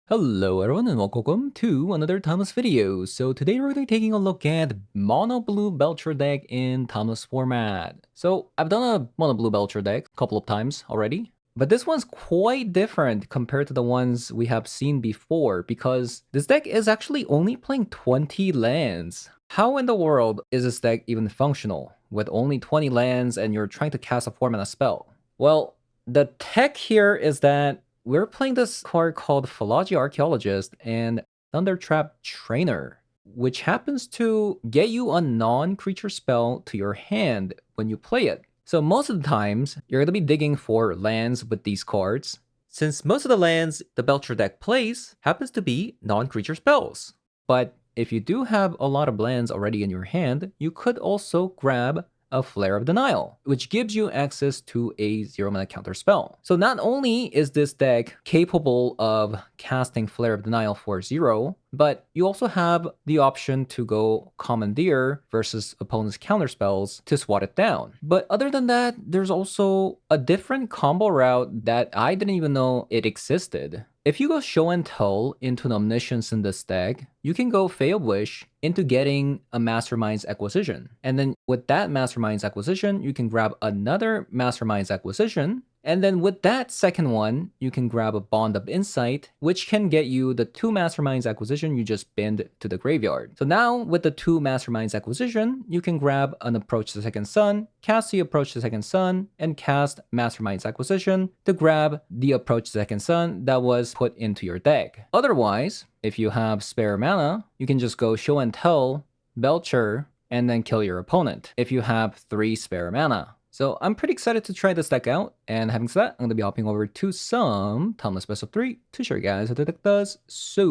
Hello everyone and welcome to another Timeless video. So today we're going to be taking a look at Mono Blue Belcher deck in Timeless format. So I've done a Mono Blue Belcher deck a couple of times already, but this one's quite different compared to the ones we have seen before because this deck is actually only playing 20 lands. How in the world is this deck even functional with only 20 lands and you're trying to cast a 4-mana spell? Well, the tech here is that we're playing this card called Philology Archaeologist and Thundertrap Trainer, which happens to get you a non-creature spell to your hand when you play it. So most of the times, you're going to be digging for lands with these cards, since most of the lands the Belcher deck plays happens to be non-creature spells. But if you do have a lot of lands already in your hand, you could also grab a Flare of Denial, which gives you access to a 0-mana counter spell. So not only is this deck capable of casting Flare of Denial for 0, but you also have the option to go Commandeer versus opponent's counter spells to swat it down. But other than that, there's also a different combo route that I didn't even know it existed. If you go Show and Tell into an Omniscience in this deck, you can go Fail Wish into getting a Mastermind's Acquisition. And then with that Mastermind's Acquisition, you can grab another Mastermind's Acquisition. And then with that second one, you can grab a Bond of Insight, which can get you the 2 Mastermind's Acquisition you just binned to the graveyard. So now with the 2 Mastermind's Acquisition, you can grab an Approach the Second Sun, cast the Approach the Second Sun, and cast Mastermind's Acquisition to grab the Approach the Second Sun that was put into your deck. Otherwise, if you have spare mana, you can just go Show and Tell, Belcher, and then kill your opponent if you have 3 spare mana. So I'm pretty excited to try this deck out, and having said that, I'm going to be hopping over to some Timeless Best of 3 to show you guys how the deck does. So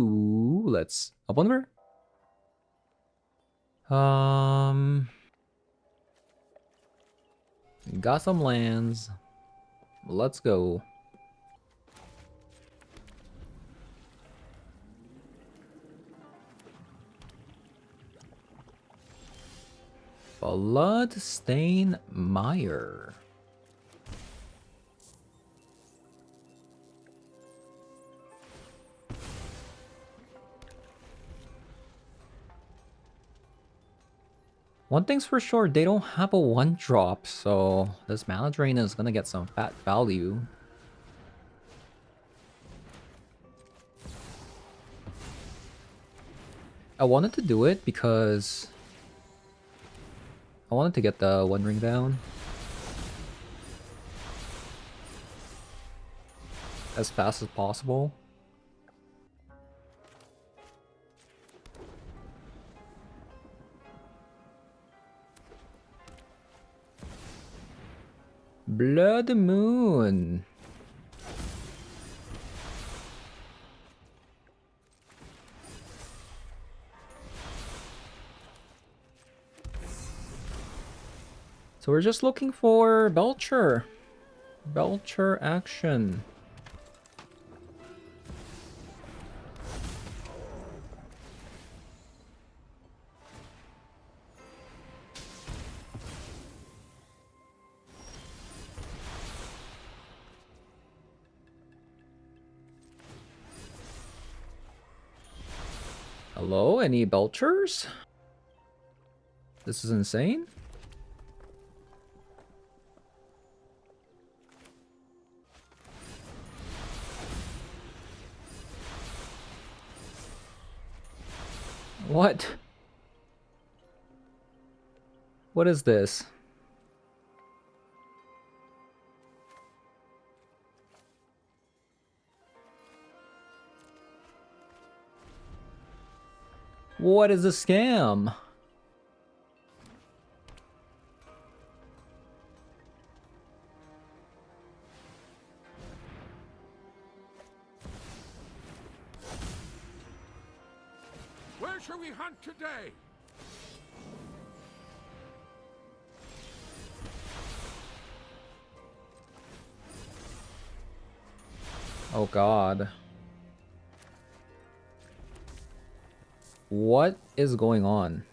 let's hop on over. Got some lands. Let's go. Bloodstain Mire. One thing's for sure, they don't have a 1-drop, so this mana drain is gonna get some fat value. I wanted to do it because I wanted to get the One Ring down as fast as possible. Blood Moon. So we're just looking for Belcher. Belcher action. Hello, any Belchers? This is insane. What? What is this? What is a scam? Where shall we hunt today? Oh god. What is going on?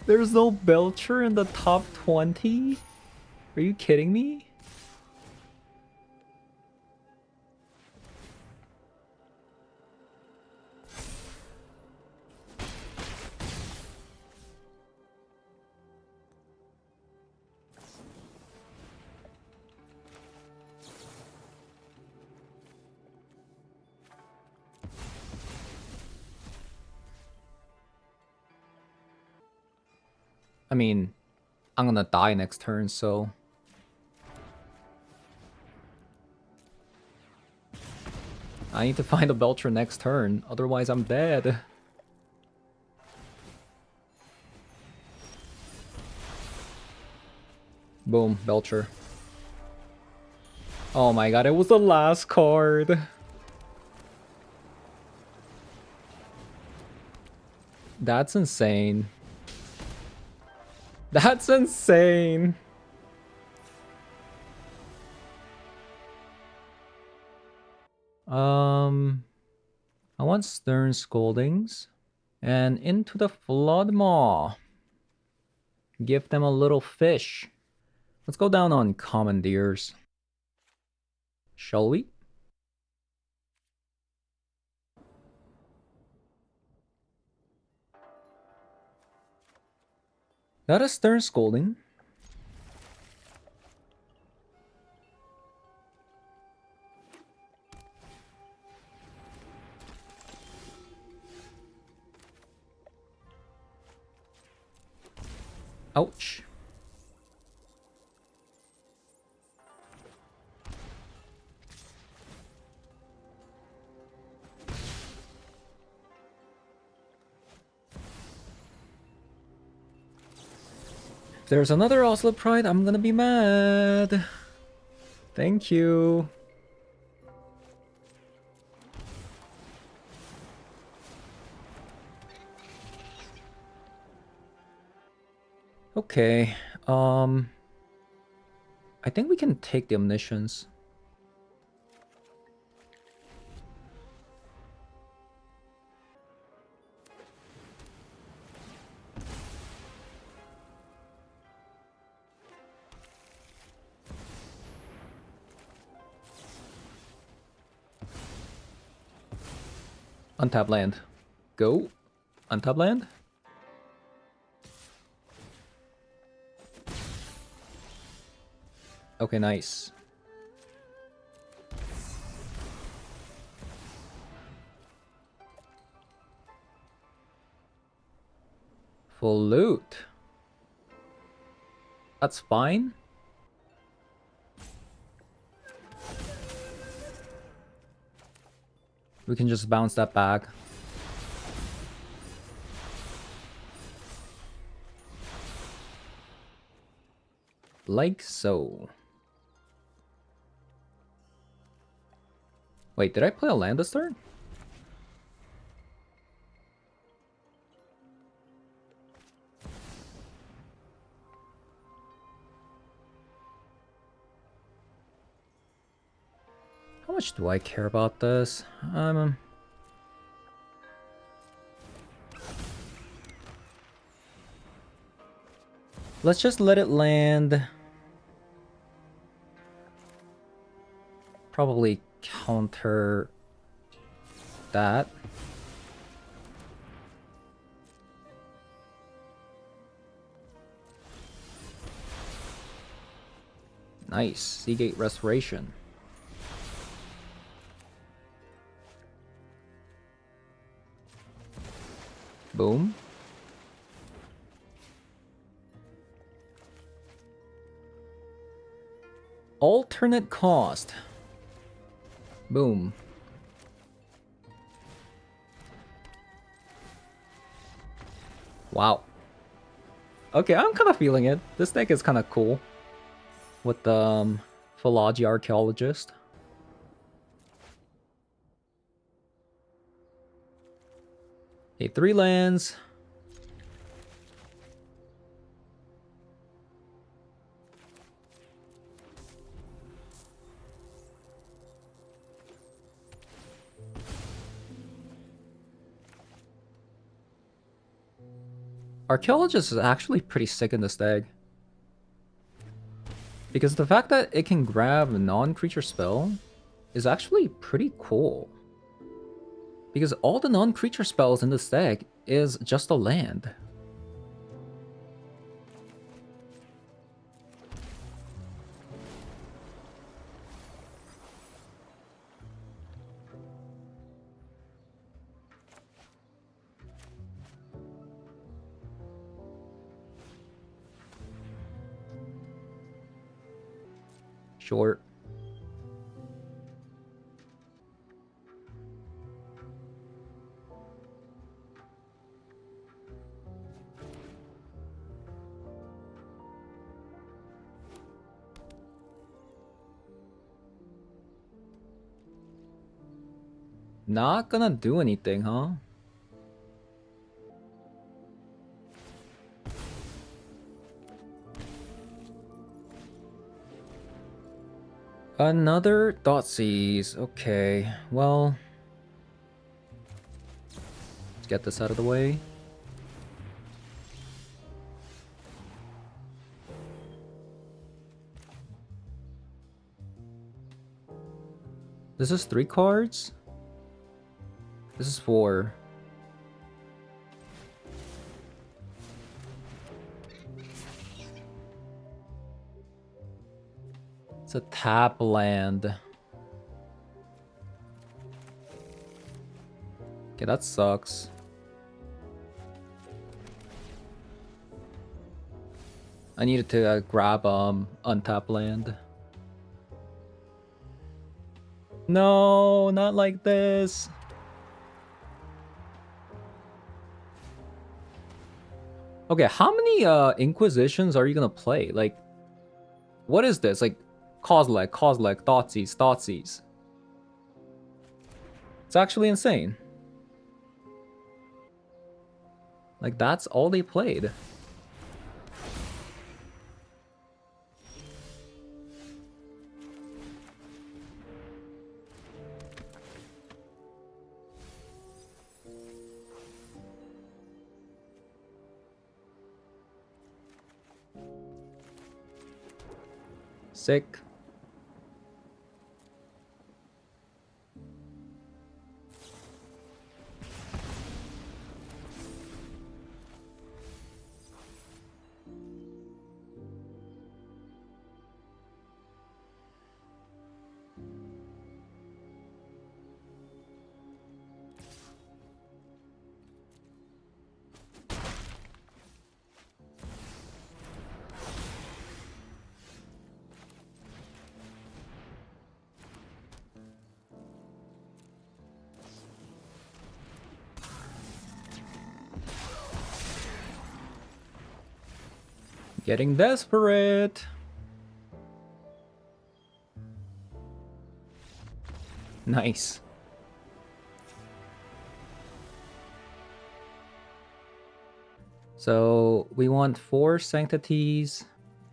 There's no Belcher in the top 20? Are you kidding me? I mean, I'm gonna die next turn, so... I need to find a Belcher next turn, otherwise I'm dead. Boom, Belcher. Oh my god, it was the last card. That's insane. That's insane. I want Stern Scoldings. And into the Flood Maw. Give them a little fish. Let's go down on Commandeers. Shall we? Got a Stern Scolding. Ouch. If there's another Oslo Pride, I'm gonna be mad. Thank you. Okay, I think we can take the Omniscience. Untap land. Go. Untap land. Okay, nice. Full loot. That's fine. We can just bounce that back. Like so. Wait, did I play a land this turn? How much do I care about this? Let's just let it land. Probably counter that. Nice. Seagate Restoration. Boom. Alternate cost. Boom. Wow. Okay, I'm kind of feeling it. This deck is kind of cool. With the Philology Archaeologist. Okay, 3 lands. Archaeologist is actually pretty sick in this deck. Because the fact that it can grab a non-creature spell is actually pretty cool. Because all the non-creature spells in this deck is just a land. Short. Not gonna do anything, huh? Another Thoughtseize. Okay, well... let's get this out of the way. This is 3 cards? This is 4. It's a tap land. Okay, that sucks. I needed to grab untap land. No, not like this. Okay, how many Inquisitions are you gonna play? Like, what is this? Like, Kozilek, Thoughtseize, Thoughtseize. It's actually insane. Like, that's all they played. Sick. Getting desperate. Nice. So we want 4 Sanctities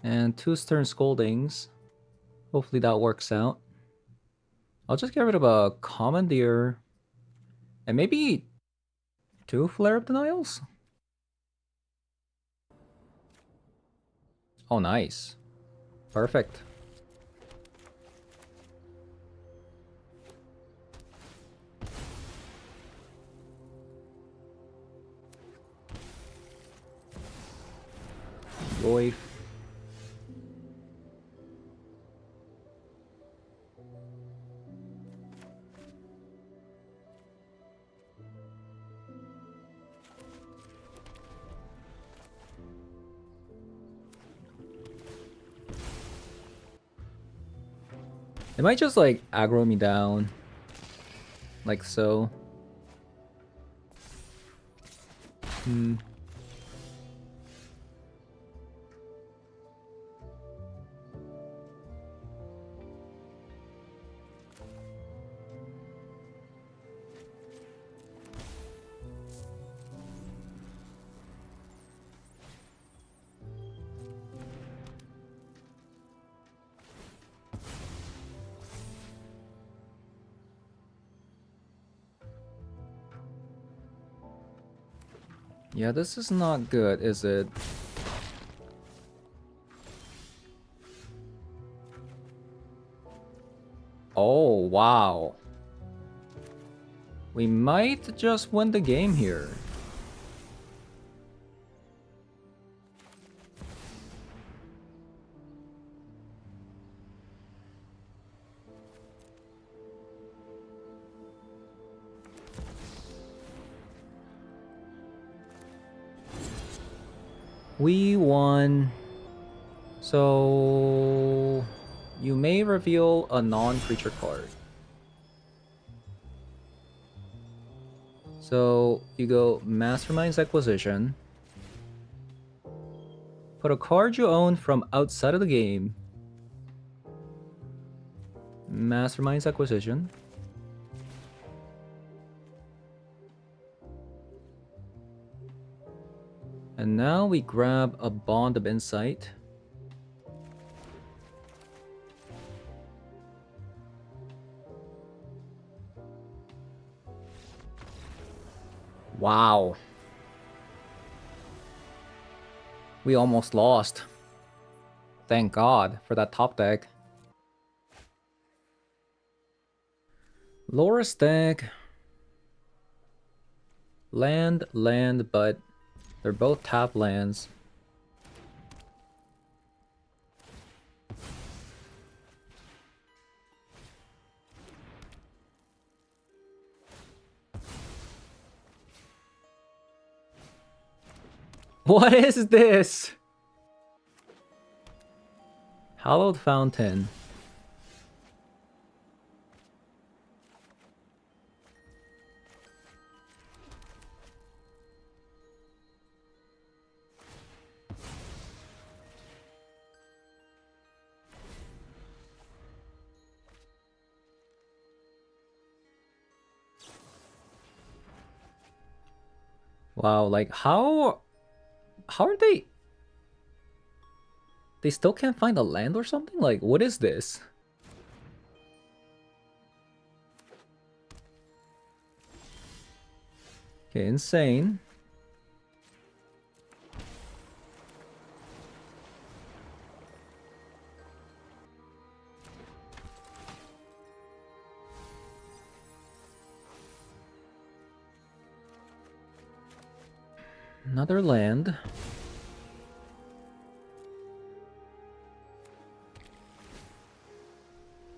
and 2 Stern Scoldings. Hopefully that works out. I'll just get rid of a Commandeer. And maybe 2 Flare-Up Denials? Oh, nice. Perfect. Boy. It might just like aggro me down. Like so. Yeah, this is not good, is it? Oh, wow. We might just win the game here. We won. So you may reveal a non-creature card. So you go Mastermind's Acquisition. Put a card you own from outside of the game. Mastermind's Acquisition. And now we grab a Bond of Insight. Wow. We almost lost. Thank God for that top deck. Loris deck. Land, but they're both tap lands. What is this? Hallowed Fountain. Wow, like how are they? They still can't find a land or something? Like, what is this? Okay, insane. Another land.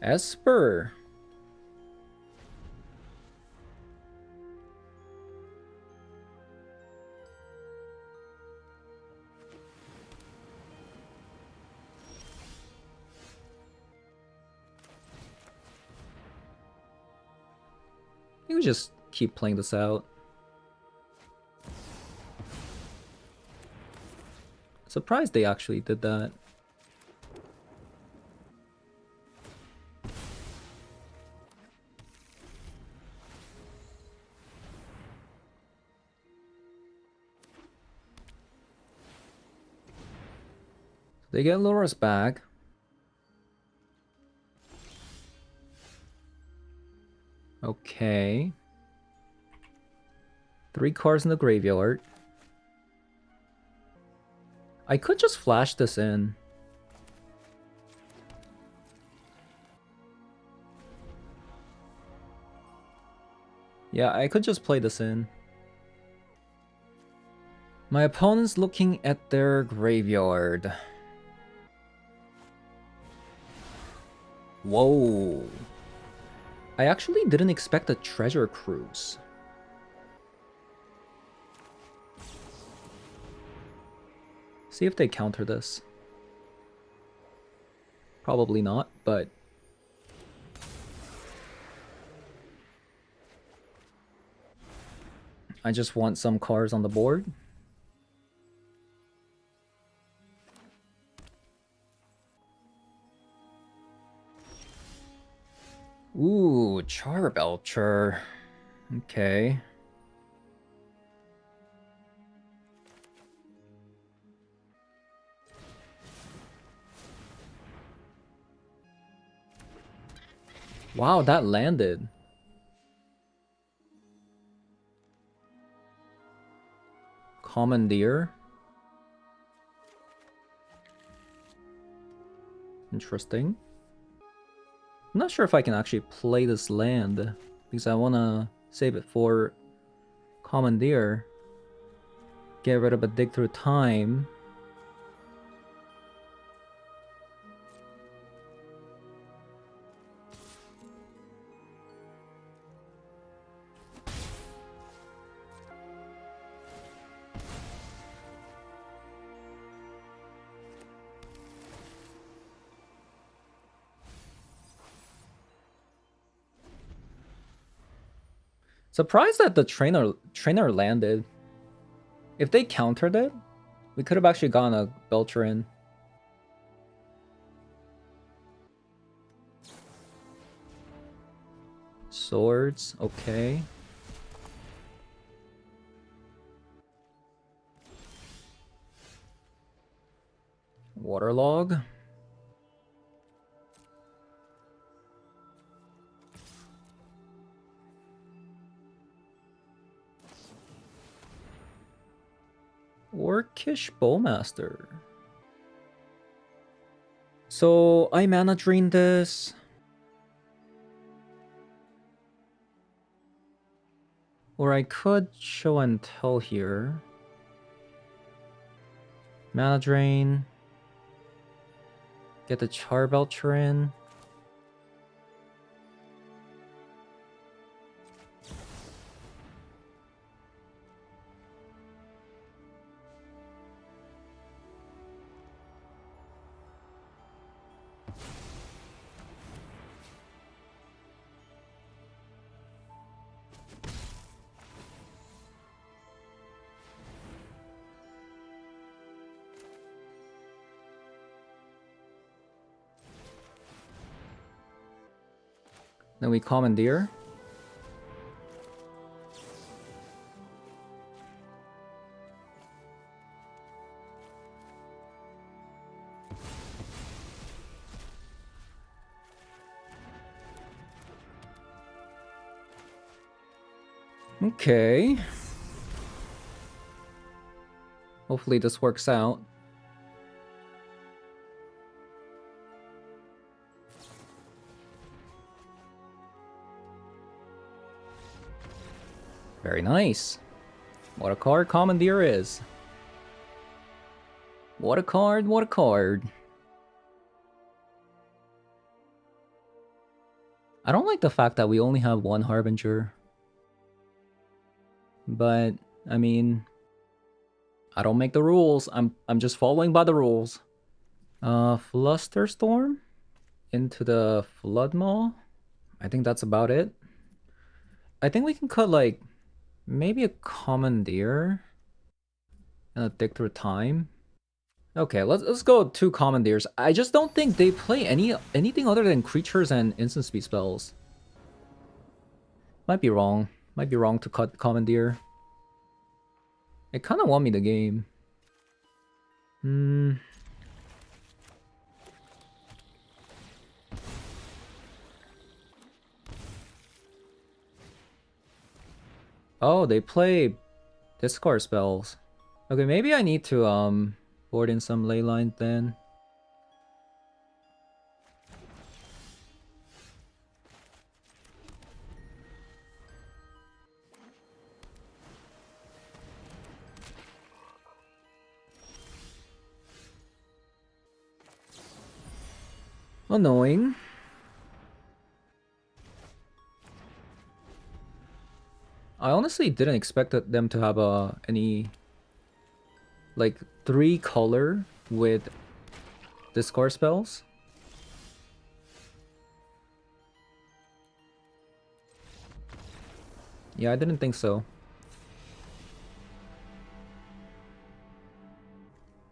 Esper. You just keep playing this out. Surprised they actually did that. They get Loris back. Okay. 3 cards in the graveyard. I could just flash this in. Yeah, I could just play this in. My opponent's looking at their graveyard. Whoa. I actually didn't expect a treasure cruise. See if they counter this. Probably not, but... I just want some cards on the board. Ooh, Belcher. Okay. Wow, that landed. Commandeer. Interesting. I'm not sure if I can actually play this land because I want to save it for Commandeer. Get rid of a Dig Through Time. Surprised that the trainer landed. If they countered it, we could have actually gotten a Belcher in. Swords, okay. Waterlog. Orcish Bowmaster. So I mana drain this. Or I could show and tell here. Mana drain. Get the Charbelcher in. Then we Commandeer. Okay. Hopefully this works out. Very nice. What a card Commandeer is. What a card, what a card. I don't like the fact that we only have one Harbinger. But, I mean, I don't make the rules. I'm just following by the rules. Flusterstorm into the Flood Maw. I think that's about it. I think we can cut like maybe a Commandeer and a Dig Through Time. Okay, let's go with 2 Commandeers. I just don't think they play anything other than creatures and instant speed spells. Might be wrong. Might be wrong to cut Commandeer. It kind of won me the game. Oh, they play discard spells. Okay, maybe I need to board in some ley lines then. Annoying. I honestly didn't expect them to have any like 3 color with discard spells. Yeah, I didn't think so.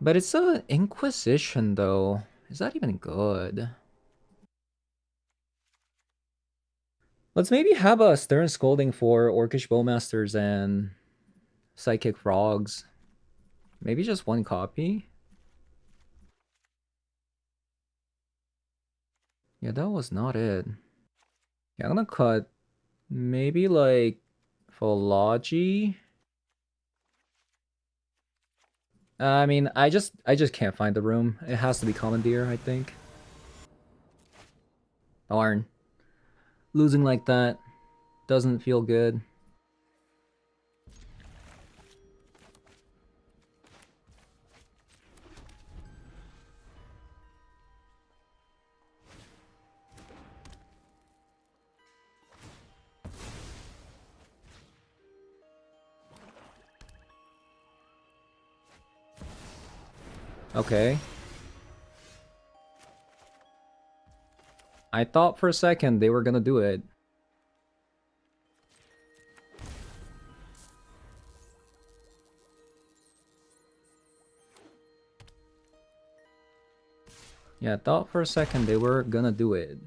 But it's a Inquisition though. Is that even good? Let's maybe have a Stern Scolding for Orcish Bowmasters and Psychic Frogs. Maybe just 1 copy? Yeah, that was not it. Yeah, I'm gonna cut maybe like Philology. I mean, I just can't find the room. It has to be Commandeer, I think. Darn. Losing like that doesn't feel good. Okay. I thought for a second they were gonna do it. Yeah, I thought for a second they were gonna do it.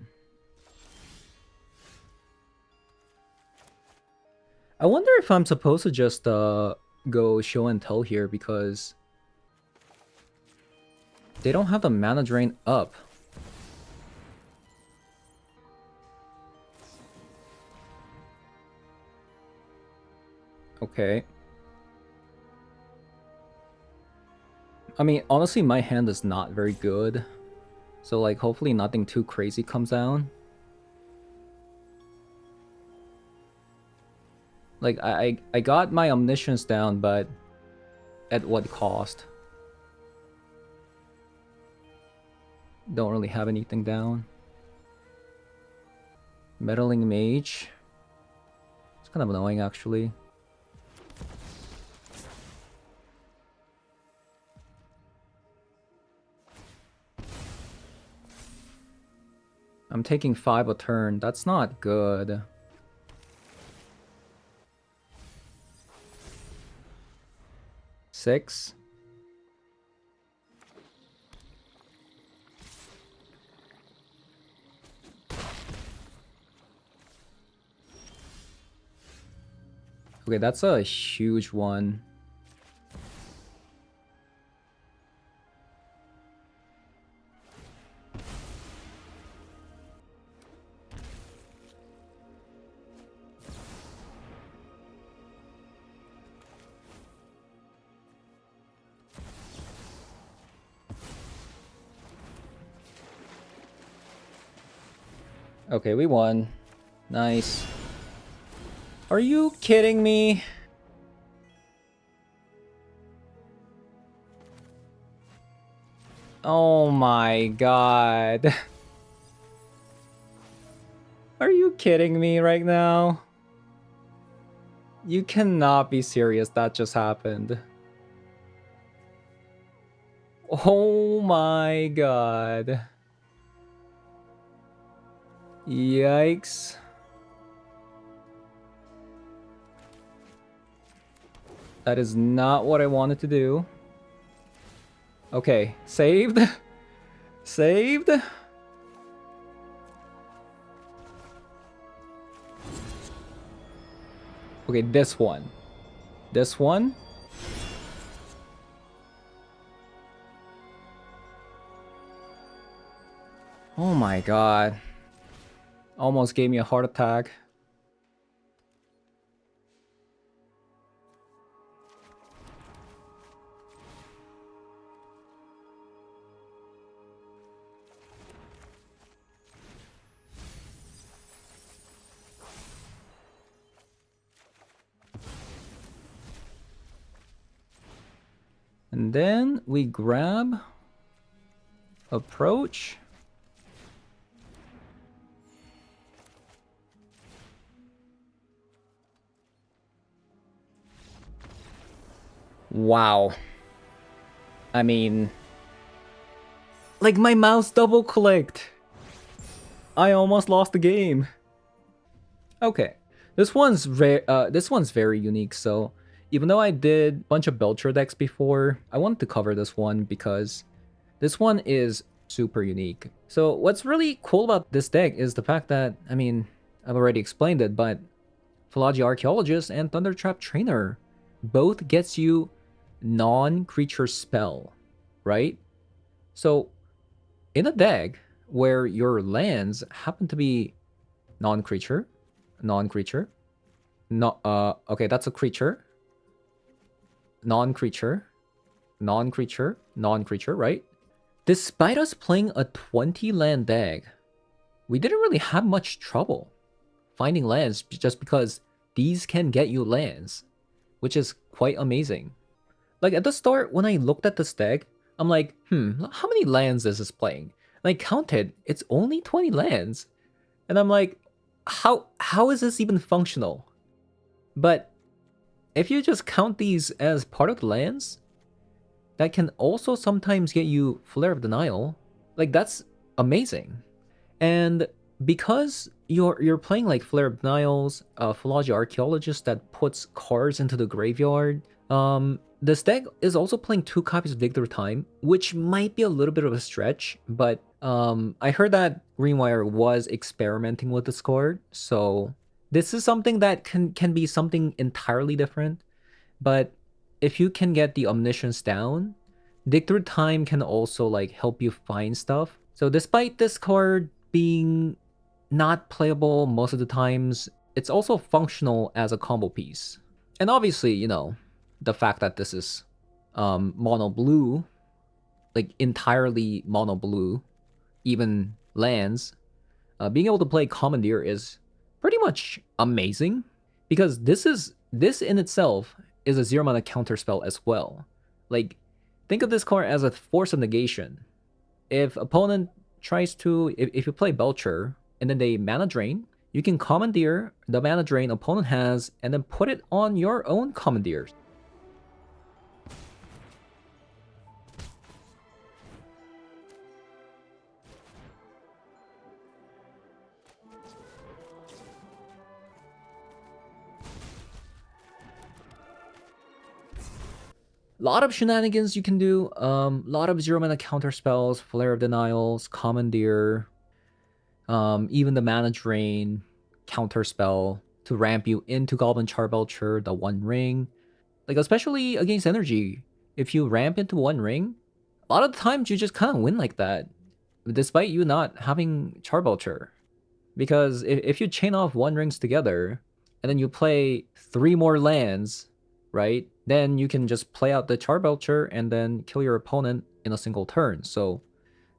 I wonder if I'm supposed to just go show and tell here because they don't have the mana drain up. Okay. I mean, honestly, my hand is not very good. So, like, hopefully nothing too crazy comes down. Like, I got my omniscience down, but at what cost? Don't really have anything down. Meddling Mage. It's kind of annoying, actually. I'm taking 5 a turn. That's not good. Six. Okay, that's a huge one. Okay, we won. Nice. Are you kidding me? Oh my god. Are you kidding me right now? You cannot be serious, that just happened. Oh my god. Yikes. That is not what I wanted to do. Okay, saved. Saved. Okay, this one. This one. Oh my god. Almost gave me a heart attack. And then we grab approach. Wow. I mean, like my mouse double clicked. I almost lost the game. Okay. This one's very unique, so even though I did a bunch of Belcher decks before, I wanted to cover this one because this one is super unique. So what's really cool about this deck is the fact that, I mean, I've already explained it, but Philology Archaeologist and Thundertrap Trainer both gets you non-creature spell, right? So in a deck where your lands happen to be non-creature, no, okay, that's a creature, non-creature, non-creature, right? Despite us playing a 20 land deck, we didn't really have much trouble finding lands just because these can get you lands, which is quite amazing. Like at the start, when I looked at this deck, I'm like, how many lands is this playing? And I counted, it's only 20 lands. And I'm like, how is this even functional? But if you just count these as part of the lands, that can also sometimes get you Flare of Denial. Like that's amazing. And because you're playing like Flare of Denials, Philology Archaeologist that puts cards into the graveyard, this deck is also playing 2 copies of Victor Time, which might be a little bit of a stretch, but I heard that Greenwire was experimenting with this card, so this is something that can be something entirely different. But if you can get the Omniscience down, Dig Through Time can also like help you find stuff. So despite this card being not playable most of the times, it's also functional as a combo piece. And obviously, you know, the fact that this is mono blue, like entirely mono blue, even lands, being able to play Commandeer is pretty much amazing, because this in itself is a 0 mana counter spell as well. Like, think of this card as a Force of Negation. If opponent tries to, if you play Belcher and then they mana drain, you can Commandeer the mana drain opponent has and then put it on your own Commandeers. Lot of shenanigans you can do. Lot of 0 mana counter spells, Flare of Denials, Commandeer, even the mana drain counter spell to ramp you into Goblin Charbelcher, the One Ring. Like especially against energy, if you ramp into One Ring, a lot of the times you just kind of win like that, despite you not having Charbelcher. Because if you chain off One Rings together, and then you play 3 more lands, right? Then you can just play out the Charbelcher and then kill your opponent in a single turn. So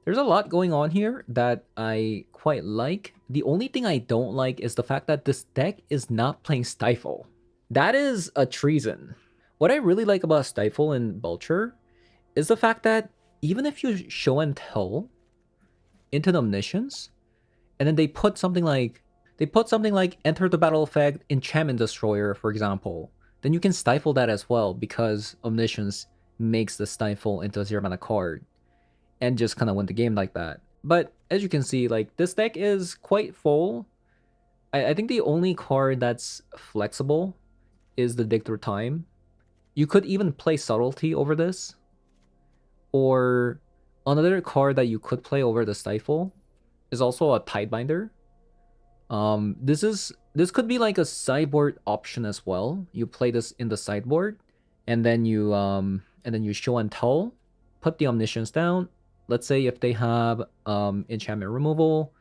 there's a lot going on here that I quite like. The only thing I don't like is the fact that this deck is not playing Stifle. That is a treason. What I really like about Stifle and Belcher is the fact that even if you show and tell into the Omniscience, and then they put something like Enter the Battle effect, Enchantment Destroyer, for example, then you can Stifle that as well, because Omniscience makes the Stifle into a 0 mana card, and just kind of win the game like that. But as you can see, like this deck is quite full. I think the only card that's flexible is the Dig Through Time. You could even play Subtlety over this, or another card that you could play over the Stifle is also a Tidebinder. This could be like a sideboard option as well. You play this in the sideboard, and then you show and tell, put the Omniscience down. Let's say if they have enchantment removal,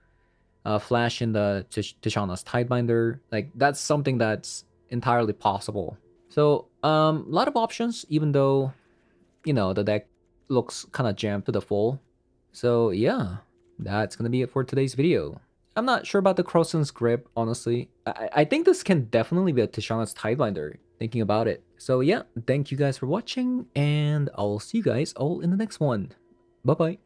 flash in the Tishana's Tidebinder, like that's something that's entirely possible. So a lot of options, even though, you know, the deck looks kind of jammed to the full. So yeah, that's gonna be it for today's video. I'm not sure about the Crosson's Grip, honestly. I think this can definitely be a Tishana's Tidebinder, thinking about it. So yeah, thank you guys for watching, and I'll see you guys all in the next one. Bye-bye.